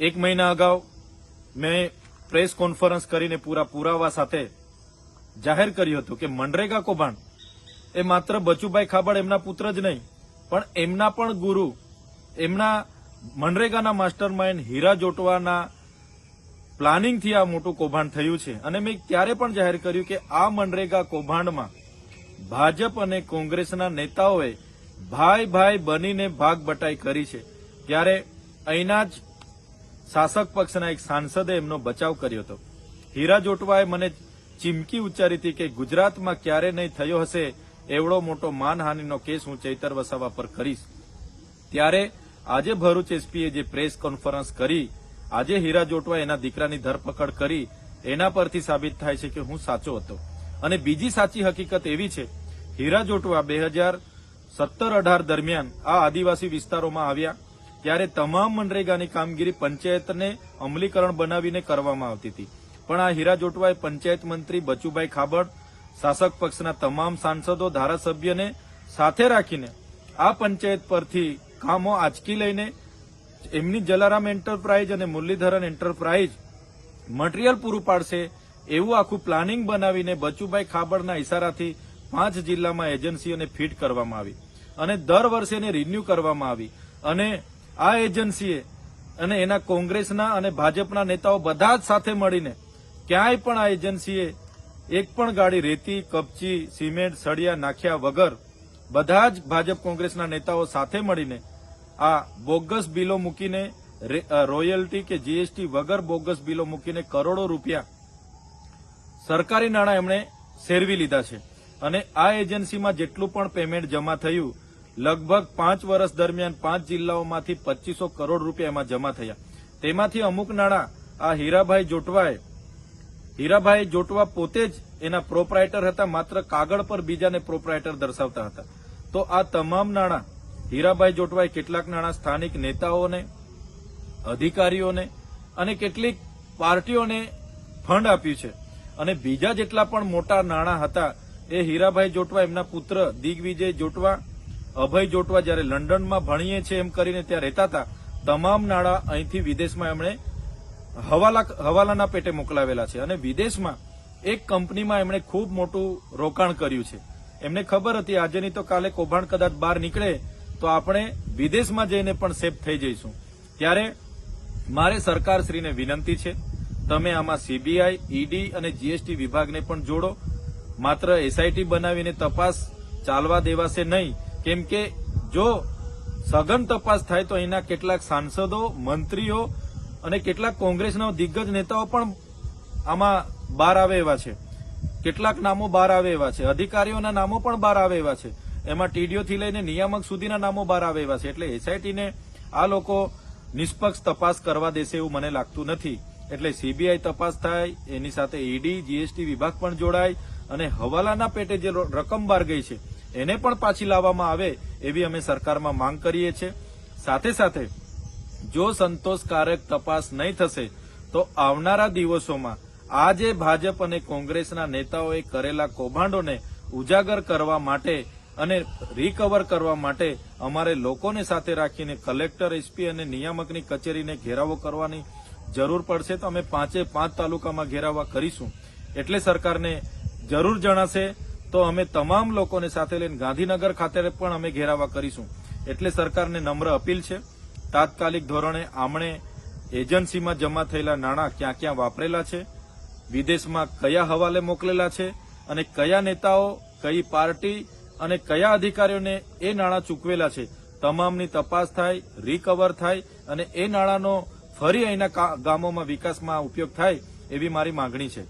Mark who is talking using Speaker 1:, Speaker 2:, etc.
Speaker 1: એક મહિના અગાઉ મેં પ્રેસ કોન્ફરન્સ કરીને પૂરા પુરાવા સાથે જાહેર કર્યું હતું કે મનરેગા કૌભાંડ એ માત્ર બચુભાઈ ખાબડ એમના પુત્ર જ નહીં પણ એમના પણ ગુરુ, એમના મનરેગાના માસ્ટર માઇન્ડ હીરા જોટવાના પ્લાનિંગથી આ મોટું કૌભાંડ થયું છે. અને મેં ત્યારે પણ જાહેર કર્યું કે આ મનરેગા કૌભાંડમાં ભાજપ અને કોંગ્રેસના નેતાઓએ ભાઈ ભાઈ બનીને ભાગ બટાઈ કરી છે. ત્યારે અહીંના જ શાસક પક્ષના એક સાંસદે એમનો બચાવ કર્યો હતો. હીરા જોટવાએ મને ચીમકી ઉચ્ચારી હતી કે ગુજરાતમાં ક્યારે નહીં થયો હશે એવડો મોટો માનહાનિનો કેસ હું ચૈતર વસાવા પર કરીશ. ત્યારે આજે ભરૂચ એસપીએ જે પ્રેસ કોન્ફરન્સ કરી, આજે હીરા જોટવા એના દીકરાની ધરપકડ કરી, એના પરથી સાબિત થાય છે કે હું સાચો હતો. અને બીજી સાચી હકીકત એવી છે, હીરા જોટવા 2017-18 દરમિયાન આ આદિવાસી વિસ્તારોમાં આવ્યા ત્યારે તમામ મનરેગાની કામગીરી પંચાયતને અમલીકરણ બનાવીને કરવામાં આવતી હતી. પણ આ હીરા જોટવાએ પંચાયત મંત્રી બચુભાઈ ખાબડ, શાસક પક્ષના તમામ સાંસદો, ધારાસભ્યને સાથે રાખીને આ પંચાયત પરથી કામો આંચકી લઈને એમની જલારામ એન્ટરપ્રાઇઝ અને મુરલીધરન એન્ટરપ્રાઇઝ મટીરીયલ પૂરું પાડશે એવું આખું પ્લાનિંગ બનાવીને બચુભાઈ ખાબડના ઇશારાથી 5 જિલ્લામાં એજન્સીઓને ફીટ કરવામાં આવી અને દર વર્ષે એને રિન્યુ કરવામાં આવી. અને આ એજન્સીએ અને એના કોંગ્રેસના અને ભાજપના નેતાઓ બધા જ સાથે મળીને ક્યાંય પણ આ એજન્સીએ એક પણ ગાડી રેતી, કપચી, સિમેન્ટ, સળિયા નાખ્યા વગર બધા જ ભાજપ કોંગ્રેસના નેતાઓ સાથે મળીને આ બોગસ બિલો મૂકીને રોયલ્ટી કે જીએસટી વગર બોગસ બિલો મૂકીને કરોડો રૂપિયા સરકારી નાણાં એમણે સેરવી લીધા છે. અને આ એજન્સીમાં જેટલું પણ પેમેન્ટ જમા થયું, લગભગ 5 વર્ષ દરમિયાન 5 જિલ્લાઓમાંથી 2500 કરોડ રૂપિયા એમાં જમા થયા. તેમાંથી અમુક નાણાં આ હીરાભાઈ જોટવા પોતે જ એના પ્રોપ્રાઇટર હતા, માત્ર કાગળ પર બીજાને પ્રોપ્રાઇટર દર્શાવતા હતા. તો આ તમામ નાણાં હીરાભાઈ જોટવાએ કેટલાક નાણાં સ્થાનિક નેતાઓને, અધિકારીઓને અને કેટલીક પાર્ટીઓને ફંડ આપ્યું છે. અને બીજા જેટલા પણ મોટા નાણાં હતા એ હીરાભાઈ જોટવા, એમના પુત્ર દિગ્વિજય જોટવા, અભય જોટવા જ્યારે લંડનમાં ભણીએ છે એમ કરીને ત્યાં રહેતા હતા, તમામ નાણાં અહીંથી વિદેશમાં એમણે હવાલાના પેટે મોકલાવેલા છે. અને વિદેશમાં એક કંપનીમાં એમણે ખૂબ મોટું રોકાણ કર્યું છે. એમને ખબર હતી આજે નહીં તો કાલે કૌભાંડ કદાચ બહાર નીકળે તો આપણે વિદેશમાં જઈને પણ સેફ થઈ જઈશું. ત્યારે મારે સરકારશ્રીને વિનંતી છે, તમે આમાં સીબીઆઈ, ઈડી અને જીએસટી વિભાગને પણ જોડો. માત્ર એસઆઈટી બનાવીને તપાસ ચાલવા દેવાશે નહીં, કેમ કે જો સઘન તપાસ થાય તો અહીંના કેટલાક સાંસદો, મંત્રીઓ અને કેટલાક કોંગ્રેસના દિગ્ગજ નેતાઓ પણ આમાં બહાર આવે એવા છે. કેટલાક નામો બહાર આવે એવા છે, અધિકારીઓના નામો પણ બહાર આવે એવા છે. એમાં ટીડીઓથી લઈને નિયામક સુધીના નામો બહાર આવે એવા છે. એટલે એસઆઈટીને આ લોકો નિષ્પક્ષ તપાસ કરવા દેશે એવું મને લાગતું નથી. એટલે સીબીઆઈ તપાસ થાય, એની સાથે ઈડી, જીએસટી વિભાગ પણ જોડાય અને હવાલાના પેટે જે રકમ બહાર ગઈ છે એને પણ પાછી લાવવામાં આવે એવી અમે સરકારમાં માંગ કરીએ છીએ. સાથે સાથે જો સંતોષકારક તપાસ નહીં થશે તો આવનારા દિવસોમાં આ જે ભાજપ અને કોંગ્રેસના નેતાઓએ કરેલા કૌભાંડોને ઉજાગર કરવા માટે અને રિકવર કરવા માટે અમારે લોકોને સાથે રાખીને કલેક્ટર, એસપી અને નિયામકની કચેરીને ઘેરાવો કરવાની જરૂર પડશે. તો અમે 5 તાલુકામાં ઘેરાવા કરીશું. એટલે સરકારને જરૂર જણાશે તો અમે તમામ લોકોને સાથે લઈને ગાંધીનગર ખાતે પણ અમે ઘેરાવા કરીશું. એટલે સરકારને નમ્ર અપીલ છે, તાત્કાલિક ધોરણે આમણે એજન્સીમાં જમા થયેલા નાણાં ક્યાં ક્યાં વાપરેલા છે, વિદેશમાં કયા હવાલે મોકલેલા છે અને કયા નેતાઓ, કઈ પાર્ટી અને કયા અધિકારીઓને એ નાણાં ચૂકવેલા છે, તમામની તપાસ થાય, રિકવર થાય અને એ નાણાંનો ફરી અહીંના ગામોમાં વિકાસમાં ઉપયોગ થાય એવી મારી માંગણી છે.